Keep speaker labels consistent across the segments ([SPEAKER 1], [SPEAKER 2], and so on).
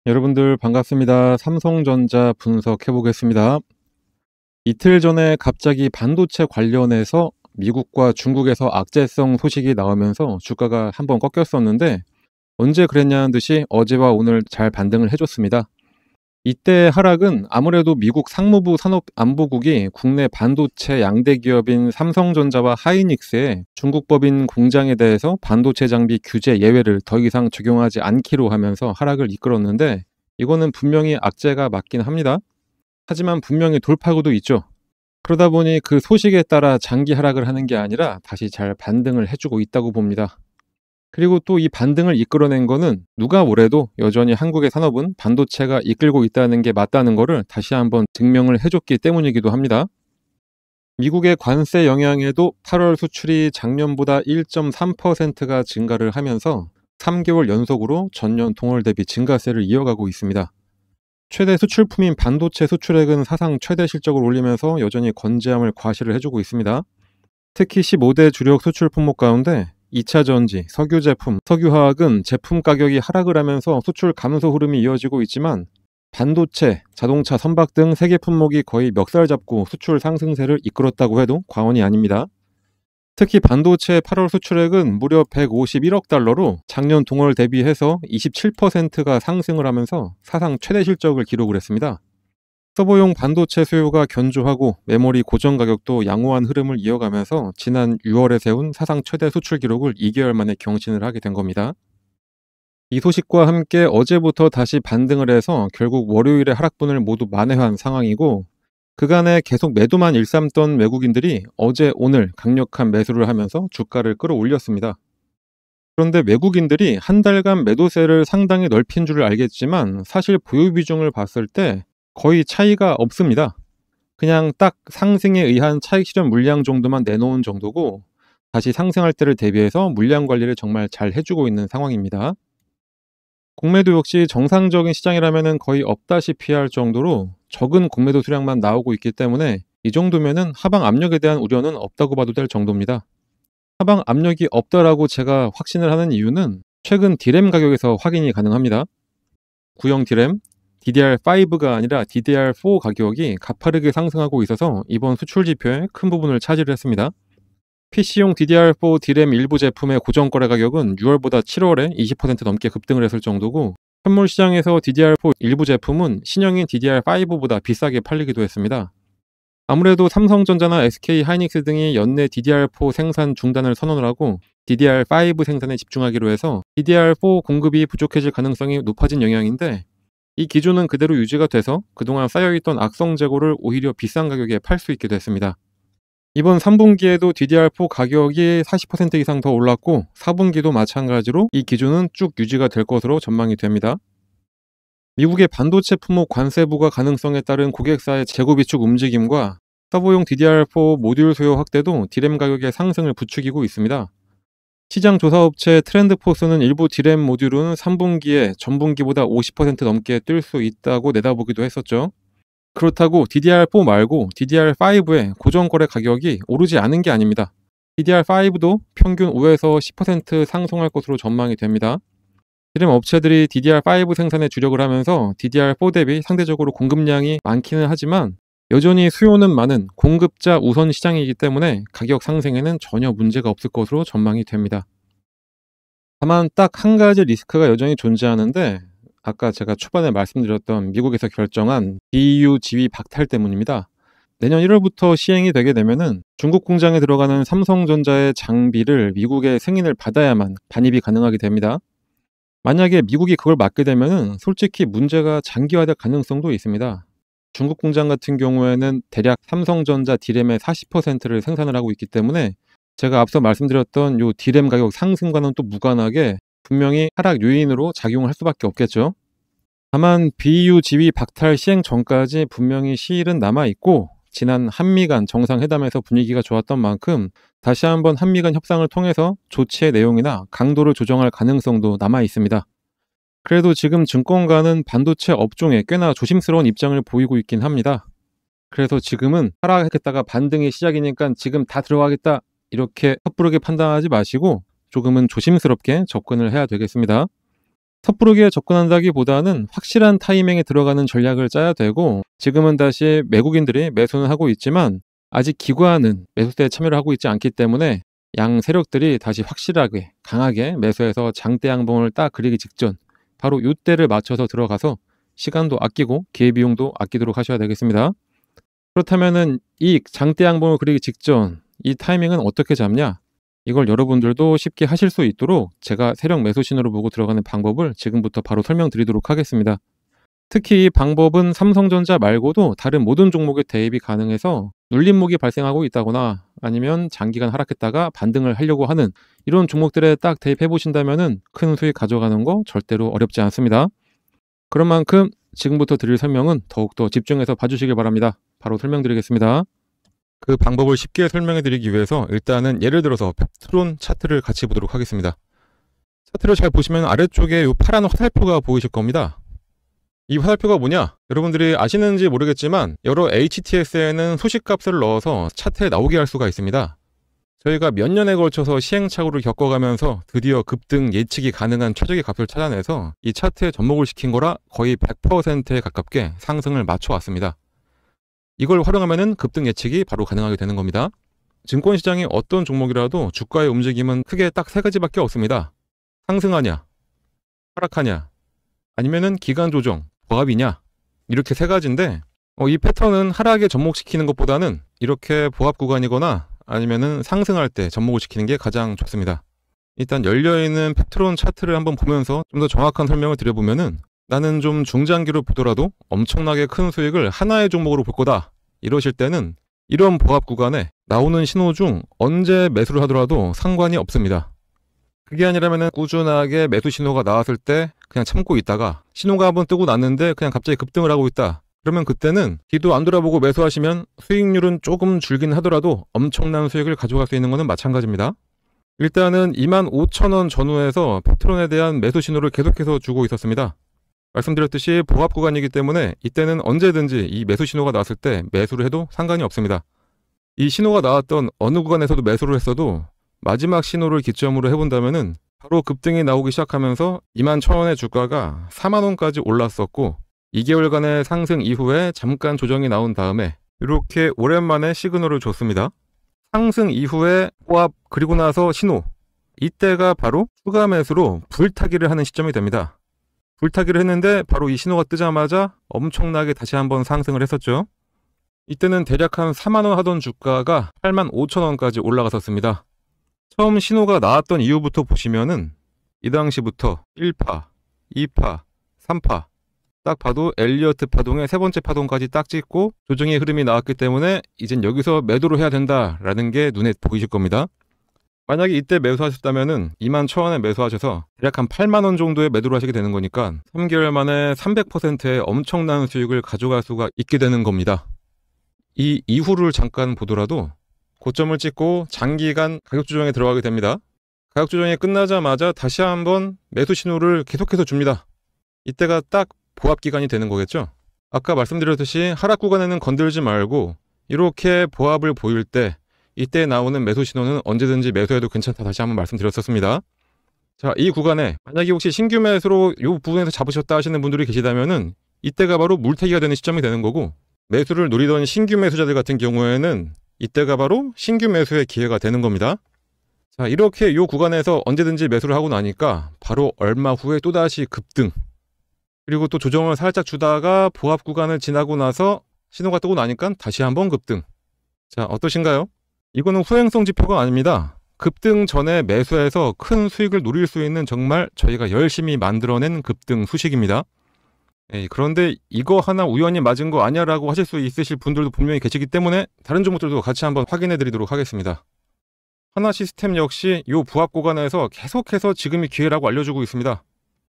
[SPEAKER 1] 여러분들 반갑습니다. 삼성전자 분석해 보겠습니다. 이틀 전에 갑자기 반도체 관련해서 미국과 중국에서 악재성 소식이 나오면서 주가가 한번 꺾였었는데, 언제 그랬냐는 듯이 어제와 오늘 잘 반등을 해줬습니다. 이때 하락은 아무래도 미국 상무부 산업안보국이 국내 반도체 양대 기업인 삼성전자와 하이닉스의 중국 법인 공장에 대해서 반도체 장비 규제 예외를 더 이상 적용하지 않기로 하면서 하락을 이끌었는데, 이거는 분명히 악재가 맞긴 합니다. 하지만 분명히 돌파구도 있죠. 그러다 보니 그 소식에 따라 장기 하락을 하는 게 아니라 다시 잘 반등을 해주고 있다고 봅니다. 그리고 또 이 반등을 이끌어낸 거는 누가 뭐래도 여전히 한국의 산업은 반도체가 이끌고 있다는 게 맞다는 거를 다시 한번 증명을 해줬기 때문이기도 합니다. 미국의 관세 영향에도 8월 수출이 작년보다 1.3%가 증가를 하면서 3개월 연속으로 전년 동월 대비 증가세를 이어가고 있습니다. 최대 수출품인 반도체 수출액은 사상 최대 실적을 올리면서 여전히 건재함을 과시를 해주고 있습니다. 특히 15대 주력 수출 품목 가운데 2차 전지, 석유 제품, 석유화학은 제품 가격이 하락을 하면서 수출 감소 흐름이 이어지고 있지만, 반도체, 자동차, 선박 등 3개 품목이 거의 멱살 잡고 수출 상승세를 이끌었다고 해도 과언이 아닙니다. 특히 반도체 8월 수출액은 무려 151억 달러로 작년 동월 대비해서 27%가 상승을 하면서 사상 최대 실적을 기록을 했습니다. 서버용 반도체 수요가 견조하고 메모리 고정 가격도 양호한 흐름을 이어가면서 지난 6월에 세운 사상 최대 수출 기록을 2개월 만에 경신을 하게 된 겁니다. 이 소식과 함께 어제부터 다시 반등을 해서 결국 월요일에 하락분을 모두 만회한 상황이고, 그간에 계속 매도만 일삼던 외국인들이 어제 오늘 강력한 매수를 하면서 주가를 끌어올렸습니다. 그런데 외국인들이 한 달간 매도세를 상당히 넓힌 줄 알겠지만, 사실 보유 비중을 봤을 때 거의 차이가 없습니다. 그냥 딱 상승에 의한 차익 실현 물량 정도만 내놓은 정도고, 다시 상승할 때를 대비해서 물량 관리를 정말 잘 해주고 있는 상황입니다. 공매도 역시 정상적인 시장이라면 거의 없다시피 할 정도로 적은 공매도 수량만 나오고 있기 때문에, 이 정도면은 하방 압력에 대한 우려는 없다고 봐도 될 정도입니다. 하방 압력이 없다라고 제가 확신을 하는 이유는 최근 D램 가격에서 확인이 가능합니다. 구형 D램, DDR5가 아니라 DDR4 가격이 가파르게 상승하고 있어서 이번 수출 지표에 큰 부분을 차지를 했습니다. PC용 DDR4 D램 일부 제품의 고정 거래 가격은 6월보다 7월에 20% 넘게 급등을 했을 정도고, 현물 시장에서 DDR4 일부 제품은 신형인 DDR5보다 비싸게 팔리기도 했습니다. 아무래도 삼성전자나 SK 하이닉스 등이 연내 DDR4 생산 중단을 선언을 하고 DDR5 생산에 집중하기로 해서 DDR4 공급이 부족해질 가능성이 높아진 영향인데, 이 기조는 그대로 유지가 돼서 그동안 쌓여있던 악성 재고를 오히려 비싼 가격에 팔 수 있게 됐습니다. 이번 3분기에도 DDR4 가격이 40% 이상 더 올랐고, 4분기도 마찬가지로 이 기조는 쭉 유지가 될 것으로 전망이 됩니다. 미국의 반도체 품목 관세 부과 가능성에 따른 고객사의 재고 비축 움직임과 서버용 DDR4 모듈 수요 확대도 D램 가격의 상승을 부추기고 있습니다. 시장 조사업체 트렌드포스는 일부 D램 모듈은 3분기에 전분기보다 50% 넘게 뛸 수 있다고 내다보기도 했었죠. 그렇다고 DDR4 말고 DDR5의 고정 거래 가격이 오르지 않은 게 아닙니다. DDR5도 평균 5에서 10% 상승할 것으로 전망이 됩니다. D램 업체들이 DDR5 생산에 주력을 하면서 DDR4 대비 상대적으로 공급량이 많기는 하지만, 여전히 수요는 많은 공급자 우선 시장이기 때문에 가격 상승에는 전혀 문제가 없을 것으로 전망이 됩니다. 다만 딱 한 가지 리스크가 여전히 존재하는데, 아까 제가 초반에 말씀드렸던 미국에서 결정한 BU 지위 박탈 때문입니다. 내년 1월부터 시행이 되게 되면은 중국 공장에 들어가는 삼성전자의 장비를 미국의 승인을 받아야만 반입이 가능하게 됩니다. 만약에 미국이 그걸 막게 되면은 솔직히 문제가 장기화될 가능성도 있습니다. 중국 공장 같은 경우에는 대략 삼성전자 D램의 40%를 생산을 하고 있기 때문에, 제가 앞서 말씀드렸던 요 D램 가격 상승과는 또 무관하게 분명히 하락 요인으로 작용을 할 수밖에 없겠죠. 다만 BU 지위 박탈 시행 전까지 분명히 시일은 남아있고, 지난 한미 간 정상회담에서 분위기가 좋았던 만큼 다시 한번 한미 간 협상을 통해서 조치의 내용이나 강도를 조정할 가능성도 남아있습니다. 그래도 지금 증권가는 반도체 업종에 꽤나 조심스러운 입장을 보이고 있긴 합니다. 그래서 지금은 하락했다가 반등이 시작이니까 지금 다 들어가겠다, 이렇게 섣부르게 판단하지 마시고 조금은 조심스럽게 접근을 해야 되겠습니다. 섣부르게 접근한다기보다는 확실한 타이밍에 들어가는 전략을 짜야 되고, 지금은 다시 외국인들이 매수는 하고 있지만 아직 기관은 매수세에 참여를 하고 있지 않기 때문에 양 세력들이 다시 확실하게 강하게 매수해서 장대 양봉을 딱 그리기 직전 바로 이때를 맞춰서 들어가서 시간도 아끼고 기회비용도 아끼도록 하셔야 되겠습니다. 그렇다면은 이 장대 양봉을 그리기 직전 이 타이밍은 어떻게 잡냐? 이걸 여러분들도 쉽게 하실 수 있도록 제가 세력 매수 신호를 보고 들어가는 방법을 지금부터 바로 설명드리도록 하겠습니다. 특히 이 방법은 삼성전자 말고도 다른 모든 종목에 대입이 가능해서 눌림목이 발생하고 있다거나 아니면 장기간 하락했다가 반등을 하려고 하는 이런 종목들에 딱 대입해 보신다면 큰 수익 가져가는 거 절대로 어렵지 않습니다. 그런 만큼 지금부터 드릴 설명은 더욱더 집중해서 봐주시길 바랍니다. 바로 설명드리겠습니다. 그 방법을 쉽게 설명해 드리기 위해서 일단은 예를 들어서 펩트론 차트를 같이 보도록 하겠습니다. 차트를 잘 보시면 아래쪽에 이 파란 화살표가 보이실 겁니다. 이 화살표가 뭐냐? 여러분들이 아시는지 모르겠지만 여러 HTS에는 소식값을 넣어서 차트에 나오게 할 수가 있습니다. 저희가 몇 년에 걸쳐서 시행착오를 겪어가면서 드디어 급등 예측이 가능한 최적의 값을 찾아내서 이 차트에 접목을 시킨 거라 거의 100%에 가깝게 상승을 맞춰왔습니다. 이걸 활용하면 급등 예측이 바로 가능하게 되는 겁니다. 증권시장이 어떤 종목이라도 주가의 움직임은 크게 딱 세 가지밖에 없습니다. 상승하냐, 하락하냐, 아니면은 기간 조정, 보합이냐, 이렇게 세 가지인데 이 패턴은 하락에 접목시키는 것보다는 이렇게 보합 구간이거나 아니면은 상승할 때 접목을 시키는 게 가장 좋습니다. 일단 열려있는 펩트론 차트를 한번 보면서 좀 더 정확한 설명을 드려보면은 나는 좀 중장기로 보더라도 엄청나게 큰 수익을 하나의 종목으로 볼 거다 이러실 때는 이런 보합 구간에 나오는 신호 중 언제 매수를 하더라도 상관이 없습니다. 그게 아니라면 꾸준하게 매수 신호가 나왔을 때 그냥 참고 있다가 신호가 한번 뜨고 났는데 그냥 갑자기 급등을 하고 있다. 그러면 그때는 뒤도 안 돌아보고 매수하시면 수익률은 조금 줄긴 하더라도 엄청난 수익을 가져갈 수 있는 것은 마찬가지입니다. 일단은 25,000원 전후에서 펩트론에 대한 매수 신호를 계속해서 주고 있었습니다. 말씀드렸듯이 보합 구간이기 때문에 이때는 언제든지 이 매수 신호가 나왔을 때 매수를 해도 상관이 없습니다. 이 신호가 나왔던 어느 구간에서도 매수를 했어도 마지막 신호를 기점으로 해본다면은 바로 급등이 나오기 시작하면서 21,000원의 주가가 40,000원까지 올랐었고 2개월간의 상승 이후에 잠깐 조정이 나온 다음에 이렇게 오랜만에 시그널을 줬습니다. 상승 이후에 보합 그리고 나서 신호, 이때가 바로 추가 매수로 불타기를 하는 시점이 됩니다. 불타기를 했는데 바로 이 신호가 뜨자마자 엄청나게 다시 한번 상승을 했었죠. 이때는 대략 한 40,000원 하던 주가가 85,000원까지 올라갔었습니다. 처음 신호가 나왔던 이후부터 보시면은 이 당시부터 1파, 2파, 3파 딱 봐도 엘리어트 파동의 세 번째 파동까지 딱 찍고 조정의 흐름이 나왔기 때문에 이젠 여기서 매도를 해야 된다라는 게 눈에 보이실 겁니다. 만약에 이때 매수하셨다면은 21,000원에 매수하셔서 대략 한 80,000원 정도의 매도를 하시게 되는 거니까 3개월 만에 300%의 엄청난 수익을 가져갈 수가 있게 되는 겁니다. 이 이후를 잠깐 보더라도 고점을 찍고 장기간 가격 조정에 들어가게 됩니다. 가격 조정이 끝나자마자 다시 한번 매수 신호를 계속해서 줍니다. 이때가 딱 보합 기간이 되는 거겠죠. 아까 말씀드렸듯이 하락 구간에는 건들지 말고 이렇게 보합을 보일 때 이때 나오는 매수 신호는 언제든지 매수해도 괜찮다 다시 한번 말씀드렸었습니다. 자, 이 구간에 만약에 혹시 신규 매수로 이 부분에서 잡으셨다 하시는 분들이 계시다면은 이때가 바로 물타기가 되는 시점이 되는 거고, 매수를 노리던 신규 매수자들 같은 경우에는 이때가 바로 신규 매수의 기회가 되는 겁니다. 자, 이렇게 이 구간에서 언제든지 매수를 하고 나니까 바로 얼마 후에 또다시 급등, 그리고 또 조정을 살짝 주다가 보합 구간을 지나고 나서 신호가 뜨고 나니까 다시 한번 급등. 자, 어떠신가요? 이거는 후행성 지표가 아닙니다. 급등 전에 매수해서 큰 수익을 노릴 수 있는 정말 저희가 열심히 만들어낸 급등 수식입니다. 그런데 이거 하나 우연히 맞은 거 아니야 라고 하실 수 있으실 분들도 분명히 계시기 때문에 다른 종목들도 같이 한번 확인해 드리도록 하겠습니다. 하나시스템 역시 이 부합 구간에서 계속해서 지금이 기회라고 알려주고 있습니다.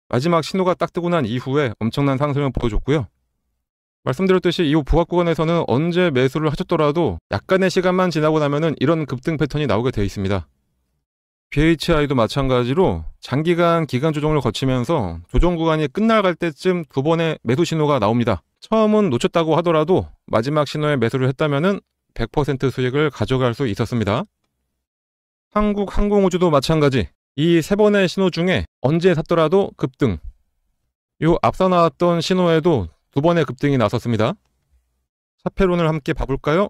[SPEAKER 1] 마지막 신호가 딱 뜨고 난 이후에 엄청난 상승을 보여줬고요. 말씀드렸듯이 이 부합 구간에서는 언제 매수를 하셨더라도 약간의 시간만 지나고 나면은 이런 급등 패턴이 나오게 되어 있습니다. BHI도 마찬가지로 장기간 기간 조정을 거치면서 조정 구간이 끝나갈 때쯤 두 번의 매수 신호가 나옵니다. 처음은 놓쳤다고 하더라도 마지막 신호에 매수를 했다면은 100% 수익을 가져갈 수 있었습니다. 한국항공우주도 마찬가지. 이 세 번의 신호 중에 언제 샀더라도 급등, 요 앞서 나왔던 신호에도 두 번의 급등이 나섰습니다. 샤페론을 함께 봐볼까요?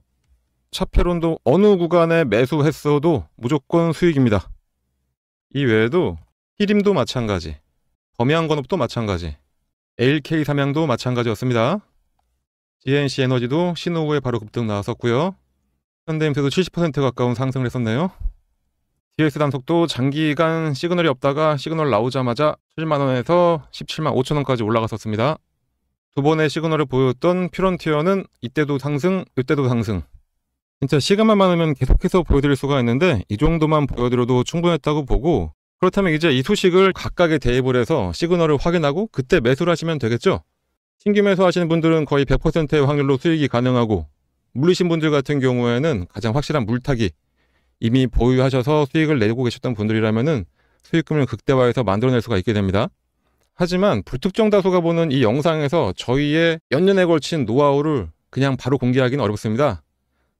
[SPEAKER 1] 샤페론도 어느 구간에 매수했어도 무조건 수익입니다. 이 외에도 히림도 마찬가지, 범양건업도 마찬가지, LK 삼양도 마찬가지였습니다. GNC 에너지도 신호 후에 바로 급등 나왔었고요. 현대임스도 70% 가까운 상승을 했었네요. DS 단속도 장기간 시그널이 없다가 시그널 나오자마자 7만원에서 17만 5천원까지 올라갔었습니다. 두 번의 시그널을 보였던 퓨런티어는 이때도 상승, 이때도 상승. 진짜 시간만 많으면 계속해서 보여드릴 수가 있는데 이 정도만 보여드려도 충분했다고 보고, 그렇다면 이제 이 소식을 각각의 대입을 해서 시그널을 확인하고 그때 매수를 하시면 되겠죠. 신규 매수 하시는 분들은 거의 100%의 확률로 수익이 가능하고, 물리신 분들 같은 경우에는 가장 확실한 물타기, 이미 보유하셔서 수익을 내고 계셨던 분들이라면은 수익금을 극대화해서 만들어낼 수가 있게 됩니다. 하지만 불특정 다수가 보는 이 영상에서 저희의 몇 년에 걸친 노하우를 그냥 바로 공개하기는 어렵습니다.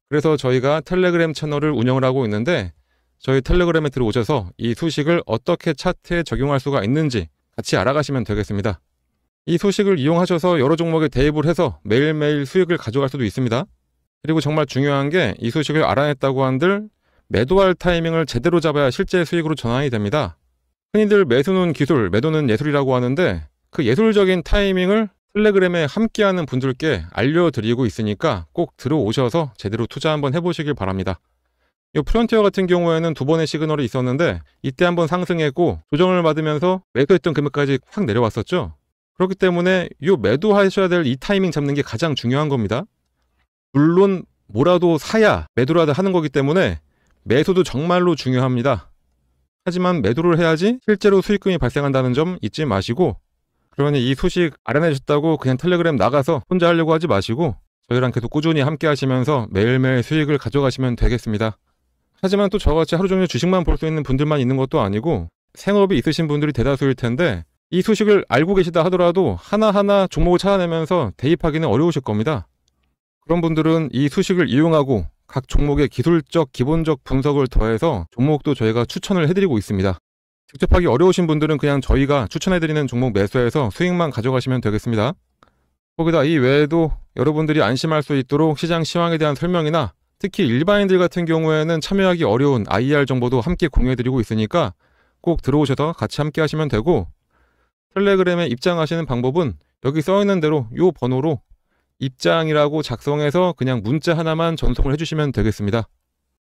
[SPEAKER 1] 그래서 저희가 텔레그램 채널을 운영을 하고 있는데, 저희 텔레그램에 들어오셔서 이 소식을 어떻게 차트에 적용할 수가 있는지 같이 알아가시면 되겠습니다. 이 소식을 이용하셔서 여러 종목에 대입을 해서 매일매일 수익을 가져갈 수도 있습니다. 그리고 정말 중요한 게, 이 소식을 알아냈다고 한들 매도할 타이밍을 제대로 잡아야 실제 수익으로 전환이 됩니다. 흔히들 매수는 기술, 매도는 예술이라고 하는데, 그 예술적인 타이밍을 텔레그램에 함께하는 분들께 알려드리고 있으니까 꼭 들어오셔서 제대로 투자 한번 해보시길 바랍니다. 이 프론티어 같은 경우에는 두 번의 시그널이 있었는데, 이때 한번 상승했고 조정을 받으면서 매도했던 금액까지 확 내려왔었죠. 그렇기 때문에 이 매도하셔야 될 이 타이밍 잡는 게 가장 중요한 겁니다. 물론 뭐라도 사야 매도라도 하는 거기 때문에 매수도 정말로 중요합니다. 하지만 매도를 해야지 실제로 수익금이 발생한다는 점 잊지 마시고, 그러니 이 소식 알아내셨다고 그냥 텔레그램 나가서 혼자 하려고 하지 마시고 저희랑 계속 꾸준히 함께 하시면서 매일매일 수익을 가져가시면 되겠습니다. 하지만 또 저같이 하루 종일 주식만 볼 수 있는 분들만 있는 것도 아니고 생업이 있으신 분들이 대다수일 텐데, 이 소식을 알고 계시다 하더라도 하나하나 종목을 찾아내면서 대입하기는 어려우실 겁니다. 그런 분들은 이 소식을 이용하고 각 종목의 기술적, 기본적 분석을 더해서 종목도 저희가 추천을 해드리고 있습니다. 직접 하기 어려우신 분들은 그냥 저희가 추천해드리는 종목 매수해서 수익만 가져가시면 되겠습니다. 거기다 이 외에도 여러분들이 안심할 수 있도록 시장 시황에 대한 설명이나 특히 일반인들 같은 경우에는 참여하기 어려운 IR 정보도 함께 공유해드리고 있으니까 꼭 들어오셔서 같이 함께 하시면 되고, 텔레그램에 입장하시는 방법은 여기 써있는 대로 이 번호로 입장이라고 작성해서 그냥 문자 하나만 전송을 해주시면 되겠습니다.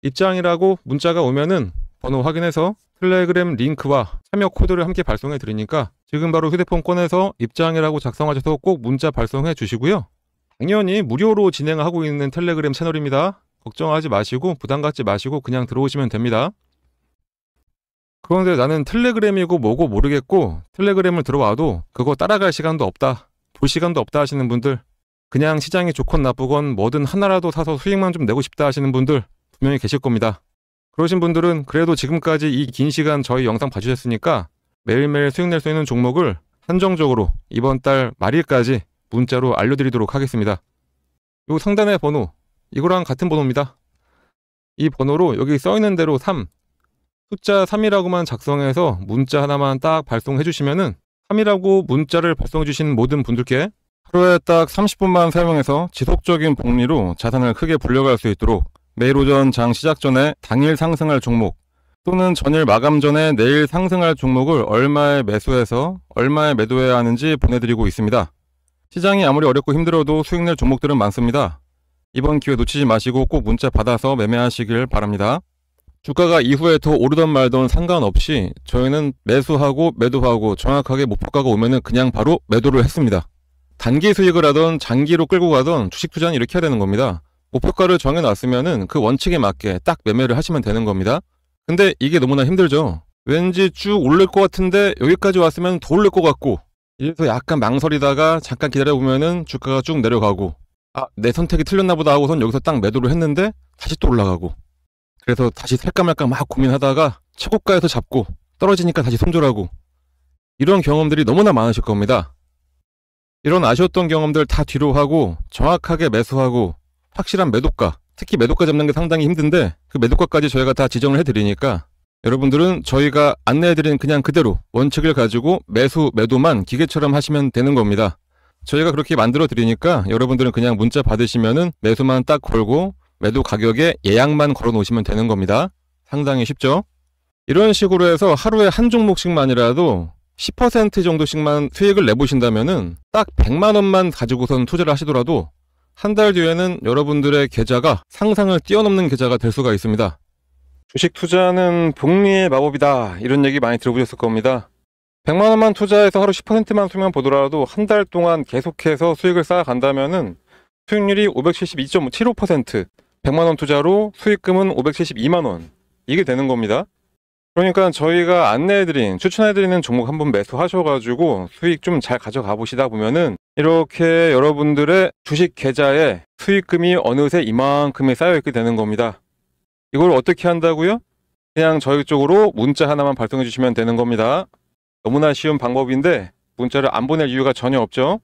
[SPEAKER 1] 입장이라고 문자가 오면은 번호 확인해서 텔레그램 링크와 참여 코드를 함께 발송해 드리니까 지금 바로 휴대폰 꺼내서 입장이라고 작성하셔서 꼭 문자 발송해 주시고요. 당연히 무료로 진행하고 있는 텔레그램 채널입니다. 걱정하지 마시고 부담 갖지 마시고 그냥 들어오시면 됩니다. 그런데 나는 텔레그램이고 뭐고 모르겠고 텔레그램을 들어와도 그거 따라갈 시간도 없다, 볼 시간도 없다 하시는 분들, 그냥 시장이 좋건 나쁘건 뭐든 하나라도 사서 수익만 좀 내고 싶다 하시는 분들 분명히 계실 겁니다. 그러신 분들은 그래도 지금까지 이 긴 시간 저희 영상 봐주셨으니까 매일매일 수익 낼 수 있는 종목을 한정적으로 이번 달 말일까지 문자로 알려드리도록 하겠습니다. 요 상단의 번호, 이거랑 같은 번호입니다. 이 번호로 여기 써있는 대로 3, 숫자 3이라고만 작성해서 문자 하나만 딱 발송해 주시면은 3이라고 문자를 발송해 주신 모든 분들께 하루에 딱 30분만 사용해서 지속적인 복리로 자산을 크게 불려갈 수 있도록 매일 오전 장 시작 전에 당일 상승할 종목 또는 전일 마감 전에 내일 상승할 종목을 얼마에 매수해서 얼마에 매도해야 하는지 보내드리고 있습니다. 시장이 아무리 어렵고 힘들어도 수익 낼 종목들은 많습니다. 이번 기회 놓치지 마시고 꼭 문자 받아서 매매하시길 바랍니다. 주가가 이후에 더 오르던 말던 상관없이 저희는 매수하고 매도하고 정확하게 목표가가 오면은 그냥 바로 매도를 했습니다. 단기 수익을 하던 장기로 끌고 가던 주식 투자는 이렇게 해야 되는 겁니다. 목표가를 정해놨으면은 그 원칙에 맞게 딱 매매를 하시면 되는 겁니다. 근데 이게 너무나 힘들죠. 왠지 쭉 오를 것 같은데 여기까지 왔으면 더 오를 것 같고, 이래서 약간 망설이다가 잠깐 기다려보면은 주가가 쭉 내려가고, 아, 내 선택이 틀렸나 보다 하고선 여기서 딱 매도를 했는데 다시 또 올라가고, 그래서 다시 살까 말까 막 고민하다가 최고가에서 잡고 떨어지니까 다시 손절하고, 이런 경험들이 너무나 많으실 겁니다. 이런 아쉬웠던 경험들 다 뒤로 하고 정확하게 매수하고 확실한 매도가, 특히 매도가 잡는 게 상당히 힘든데 그 매도가까지 저희가 다 지정을 해드리니까 여러분들은 저희가 안내해드린 그냥 그대로 원칙을 가지고 매수, 매도만 기계처럼 하시면 되는 겁니다. 저희가 그렇게 만들어 드리니까 여러분들은 그냥 문자 받으시면은 매수만 딱 걸고 매도 가격에 예약만 걸어 놓으시면 되는 겁니다. 상당히 쉽죠? 이런 식으로 해서 하루에 한 종목씩만이라도 10% 정도씩만 수익을 내보신다면은 딱 100만 원만 가지고선 투자를 하시더라도 한 달 뒤에는 여러분들의 계좌가 상상을 뛰어넘는 계좌가 될 수가 있습니다. 주식 투자는 복리의 마법이다, 이런 얘기 많이 들어보셨을 겁니다. 100만 원만 투자해서 하루 10%만 수익만 보더라도 한 달 동안 계속해서 수익을 쌓아간다면은 수익률이 572.75%, 100만 원 투자로 수익금은 572만 원, 이게 되는 겁니다. 그러니까 저희가 안내해드린, 추천해드리는 종목 한번 매수하셔가지고 수익 좀 잘 가져가 보시다 보면은 이렇게 여러분들의 주식 계좌에 수익금이 어느새 이만큼이 쌓여있게 되는 겁니다. 이걸 어떻게 한다고요? 그냥 저희 쪽으로 문자 하나만 발송해 주시면 되는 겁니다. 너무나 쉬운 방법인데 문자를 안 보낼 이유가 전혀 없죠.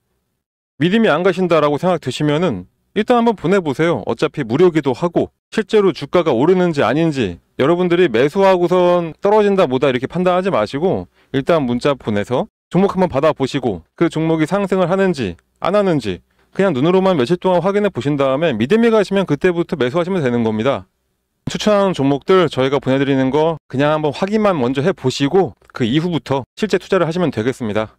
[SPEAKER 1] 믿음이 안 가신다라고 생각 드시면은 일단 한번 보내보세요. 어차피 무료기도 하고 실제로 주가가 오르는지 아닌지 여러분들이 매수하고선 떨어진다 뭐다 이렇게 판단하지 마시고 일단 문자 보내서 종목 한번 받아보시고 그 종목이 상승을 하는지 안 하는지 그냥 눈으로만 며칠 동안 확인해 보신 다음에 믿음이 가시면 그때부터 매수하시면 되는 겁니다. 추천하는 종목들 저희가 보내드리는 거 그냥 한번 확인만 먼저 해보시고 그 이후부터 실제 투자를 하시면 되겠습니다.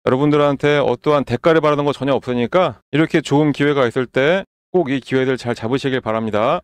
[SPEAKER 1] 여러분들한테 어떠한 대가를 바라는 거 전혀 없으니까 이렇게 좋은 기회가 있을 때 꼭 이 기회들 잘 잡으시길 바랍니다.